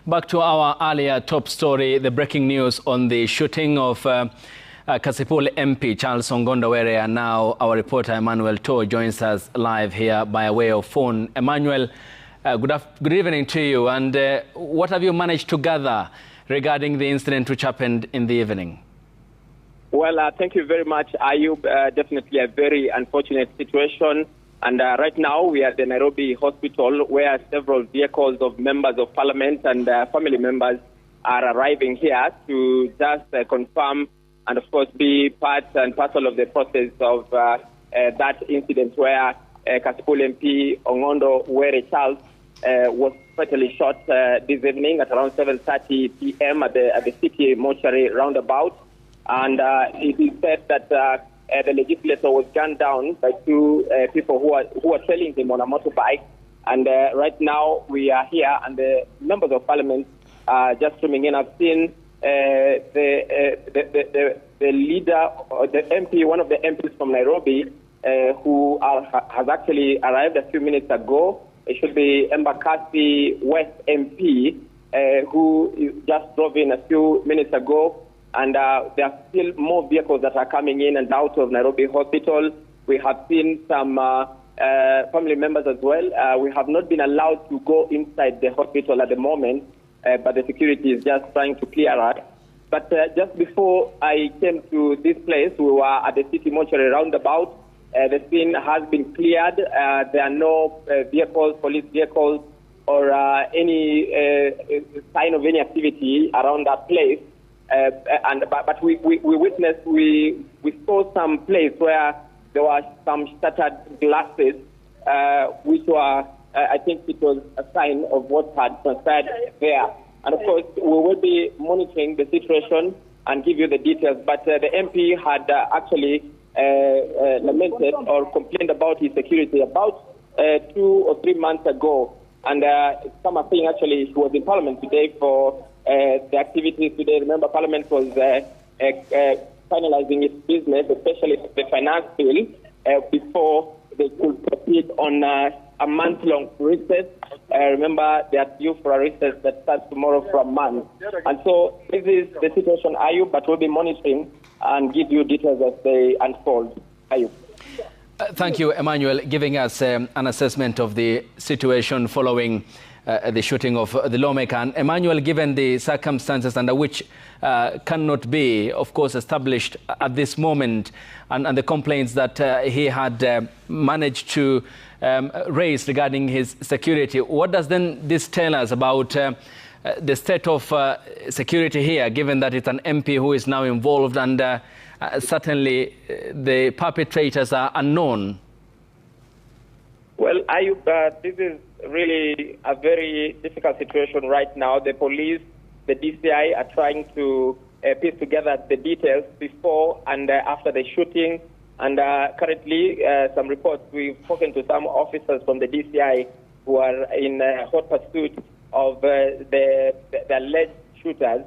Back to our earlier top story, the breaking news on the shooting of KASIPUL MP Charles Ong'ondo, where now our reporter Emmanuel To joins us live here by way of phone. Emmanuel, good evening to you. And what have you managed to gather regarding the incident which happened in the evening? Well, thank you very much, Ayub. Definitely a very unfortunate situation. And right now we are at the Nairobi hospital, where several vehicles of members of parliament and family members are arriving here to just confirm and, of course, be part and parcel of the process of that incident where KASIPUL MP Ong'ondo Charles was fatally shot this evening at around 7:30 p.m. at the city mortuary roundabout. And it is said that the legislator was gunned down by two people who were trailing him on a motorbike. And right now we are here, and the members of parliament are just streaming in. I've seen the leader, or the MP, one of the MPs from Nairobi, who has actually arrived a few minutes ago. It should be Embakasi West MP, who just drove in a few minutes ago. And there are still more vehicles that are coming in and out of Nairobi Hospital. We have seen some family members as well. We have not been allowed to go inside the hospital at the moment, but the security is just trying to clear us. But just before I came to this place, we were at the city mortuary roundabout. The scene has been cleared. There are no vehicles, police vehicles, or any sign of any activity around that place. But we witnessed, we saw some place where there were some shattered glasses, which were, I think it was a sign of what had transpired there. And of course, we will be monitoring the situation and give you the details. But the MP had actually lamented or complained about his security about 2 or 3 months ago. And some are saying actually he was in Parliament today for the activities today. Remember, Parliament was finalizing its business, especially the finance bill, before they could proceed on a month-long recess. Remember, they are due for a recess that starts tomorrow for a month. And so this is the situation, Ayub, but we'll be monitoring and give you details as they unfold. Ayub. Thank you, Emmanuel, giving us an assessment of the situation following the shooting of the lawmaker. And Emmanuel, given the circumstances under which cannot be, of course, established at this moment, and the complaints that he had managed to raise regarding his security, what does then this tell us about the state of security here, given that it's an MP who is now involved and certainly the perpetrators are unknown? Well, Ayub, this is really a very difficult situation right now. The police, the DCI are trying to piece together the details before and after the shooting. And currently, some reports, we've spoken to some officers from the DCI who are in hot pursuit of the alleged shooters,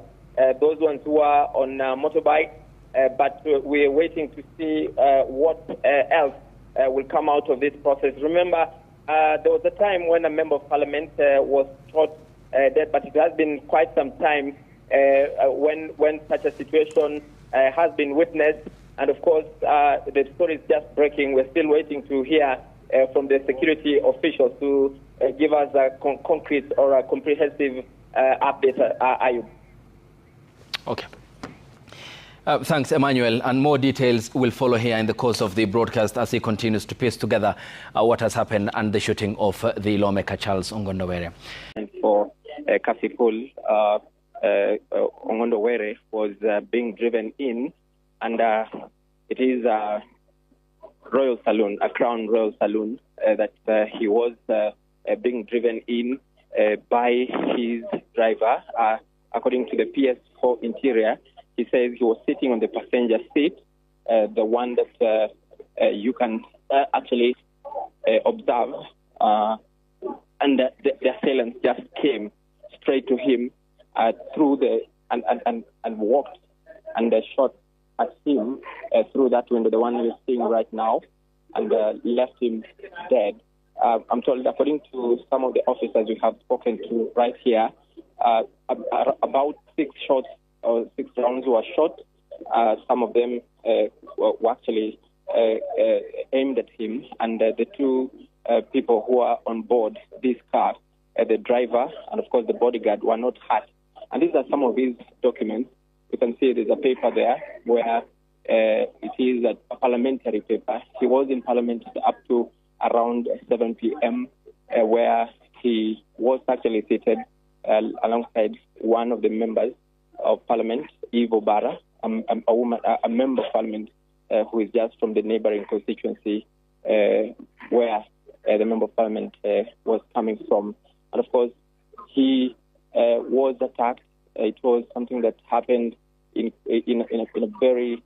those ones who are on motorbikes. But we're waiting to see what else will come out of this process. Remember, there was a time when a member of parliament was shot dead, but it has been quite some time when such a situation has been witnessed. And of course, the story is just breaking. We're still waiting to hear from the security officials to give us a concrete or a comprehensive update, Ayub. Okay. Thanks, Emmanuel. And more details will follow here in the course of the broadcast as he continues to piece together what has happened and the shooting of the lawmaker Charles Ong'ondo. And for KASIPUL, Ong'ondo was being driven in, and it is a royal saloon, a crown royal saloon, that he was being driven in by his driver. According to the PS4 interior, he says he was sitting on the passenger seat, the one that you can actually observe, and the assailants just came straight to him through the and walked and shot at him through that window, the one we're seeing right now, and left him dead. I'm told, according to some of the officers we have spoken to right here, about 6 shots or 6 rounds were shot. Some of them were actually aimed at him, and the 2 people who are on board this car, the driver and of course the bodyguard, were not hurt. And these are some of his documents. You can see there's a paper there where it is a parliamentary paper. He was in Parliament up to around 7 p.m. Where he was actually seated alongside one of the members of Parliament, Eve Obara, a member of Parliament who is just from the neighboring constituency where the member of Parliament was coming from. And of course, he was attacked. It was something that happened in a very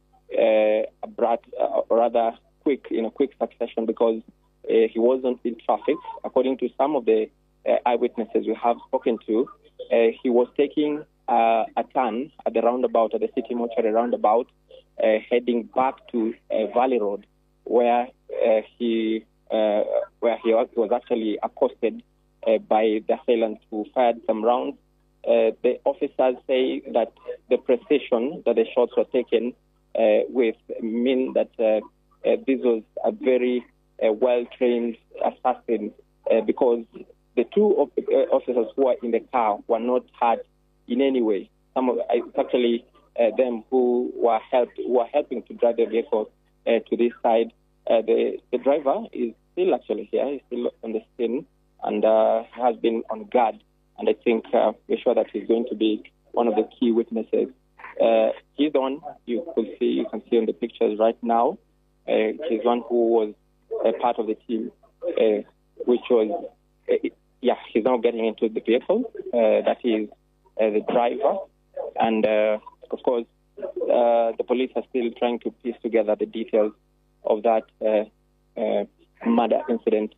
abrupt, rather quick, in a quick succession, because he wasn't in traffic. According to some of the eyewitnesses we have spoken to, he was taking a turn at the roundabout, at the city mortuary roundabout, heading back to Valley Road, where he was actually accosted by the assailants who fired some rounds. The officers say that the precision that the shots were taken with mean that this was a very well-trained assassin, because the 2 officers who were in the car were not hurt in any way. It's actually them who were helping to drive the vehicle to this side. The driver is still actually here. He's still on the scene and has been on guard. And I think we're sure that he's going to be one of the key witnesses. He's the one you can see on the pictures right now. He's one who was a part of the team, which was, he's now getting into the vehicle. That is the driver. And, of course, the police are still trying to piece together the details of that murder incident.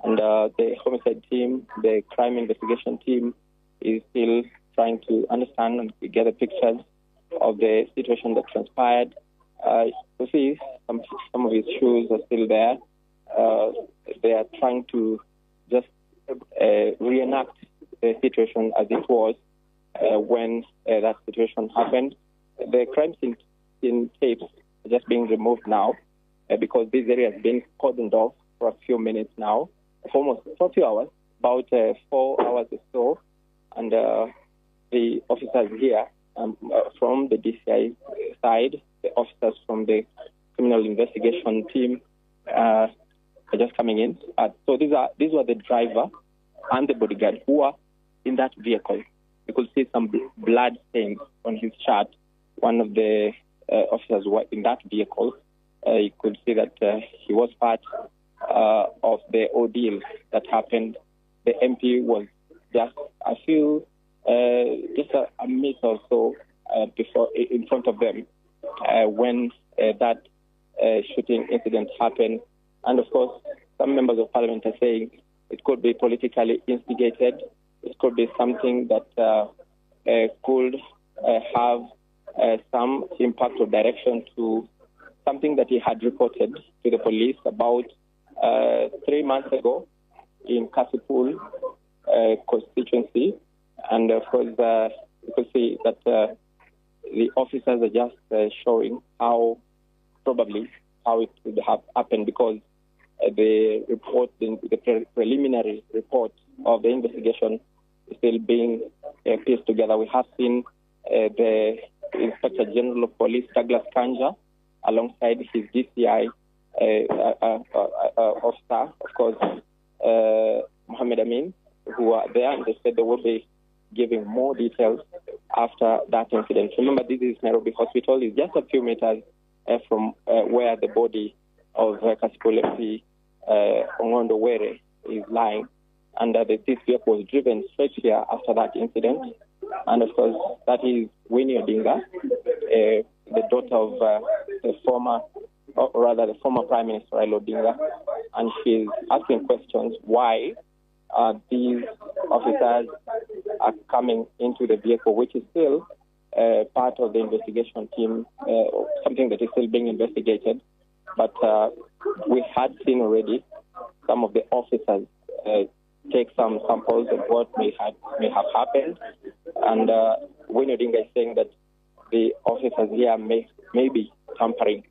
And the homicide team, the crime investigation team, is still trying to understand and gather pictures of the situation that transpired. You see, some of his shoes are still there. They are trying to just reenact the situation as it was when that situation happened. The crime scene tapes are just being removed now because this area has been cordoned off for a few minutes now, for a few hours, about 4 hours or so. And the officers here from the DCI side, the officers from the criminal investigation team are just coming in. So these were the driver and the bodyguard who were in that vehicle. You could see some blood stains on his shirt. One of the officers who were in that vehicle. You could see that he was part of the ordeal that happened. The MP was just a few, just a minute or so before, in front of them, when that shooting incident happened. And of course, some members of Parliament are saying it could be politically instigated. It could be something that could have some impact or direction to something that he had reported to the police about 3 months ago in KASIPUL constituency. And of course, you could see that the officers are just showing how it would have happened, because the report, the preliminary report of the investigation is still being pieced together. We have seen the Inspector General of Police, Douglas Kanja, alongside his DCI officer, of course, Mohammed Amin, who are there, and they said they will be giving more details after that incident. Remember, this is Nairobi Hospital. It's just a few meters from where the body of KASIPUL MP Ong'ondo is lying. And this vehicle was driven straight here after that incident. And of course, that is Winnie Odinga, the daughter of the former Prime Minister Raila Odinga. And she's asking questions why these officers are coming into the vehicle, which is still part of the investigation team, something that is still being investigated. But we had seen already some of the officers take some samples of what may have happened. And Winnie Odinga is saying that the officers here may be tampering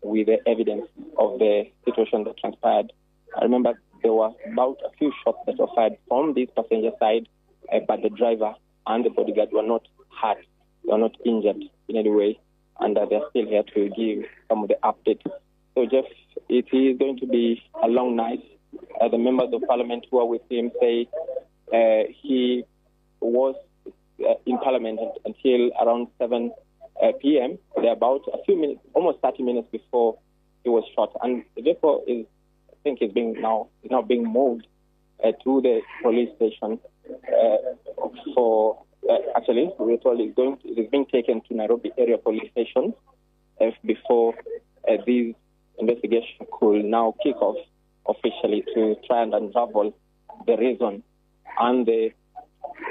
with the evidence of the situation that transpired. I remember there were about a few shots that were fired from this passenger side, but the driver and the bodyguard were not hurt, they were not injured in any way, and they're still here to give some of the updates. So, Jeff, it is going to be a long night. The members of parliament who are with him say he was in parliament until around 7 p.m. They're about a few minutes, almost 30 minutes before he was shot. And the vehicle is now being moved to the police station actually, we're told it is being taken to Nairobi area police station before these investigations could now kick off officially to try and unravel the reason and the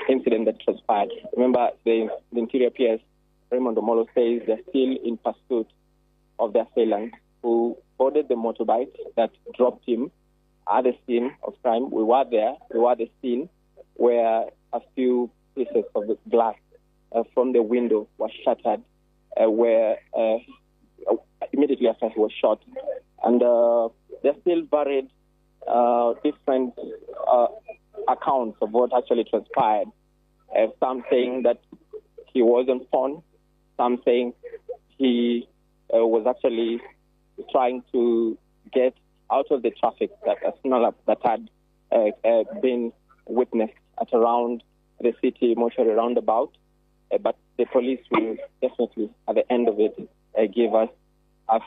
incident that transpired. Remember, the Interior PS, Raymond Omolo, says they're still in pursuit of the assailant who boarded the motorbike that dropped him at the scene of crime. We were there. We were at the scene where a few pieces of the glass from the window were shattered, where immediately after he was shot. And there's still varied different accounts of what actually transpired. Some saying that he wasn't phone, some saying he was actually trying to get out of the traffic that had been witnessed at around the city mortuary roundabout. But the police will definitely, at the end of it, give us a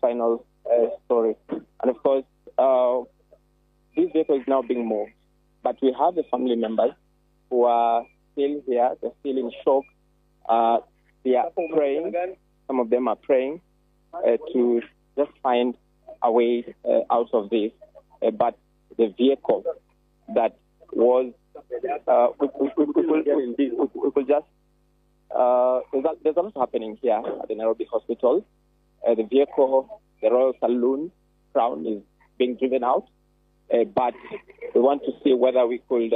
final story. And of course, this vehicle is now being moved. But we have the family members who are still here. They're still in shock. They are praying. Some of them are praying to just find a way out of this. But the vehicle that was, we could just, there's a lot happening here at the Nairobi hospital. The vehicle, the Royal Saloon crown, is being driven out. But we want to see whether we could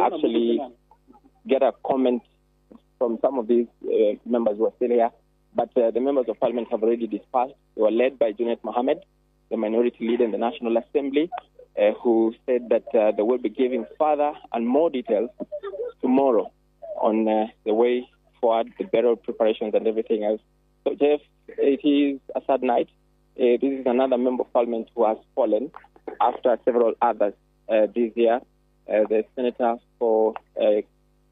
actually get a comment from some of these members who are still here. But the members of parliament have already dispersed. They were led by Junet Mohammed, the minority leader in the National Assembly, who said that they will be giving further and more details tomorrow on the way forward, the burial preparations and everything else. So, Jeff, it is a sad night. This is another member of parliament who has fallen after several others this year. The senator for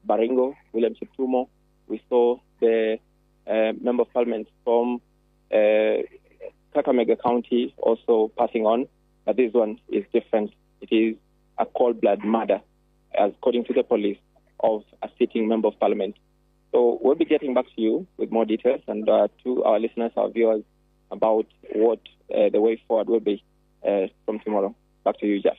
Baringo, William Cheptumo. We saw the member of parliament from Kakamega County also passing on. But this one is different. It is a cold-blood murder, according to the police, of a sitting member of parliament. So we'll be getting back to you with more details and to our listeners, our viewers, about what the way forward will be from tomorrow. Back to you, Jeff.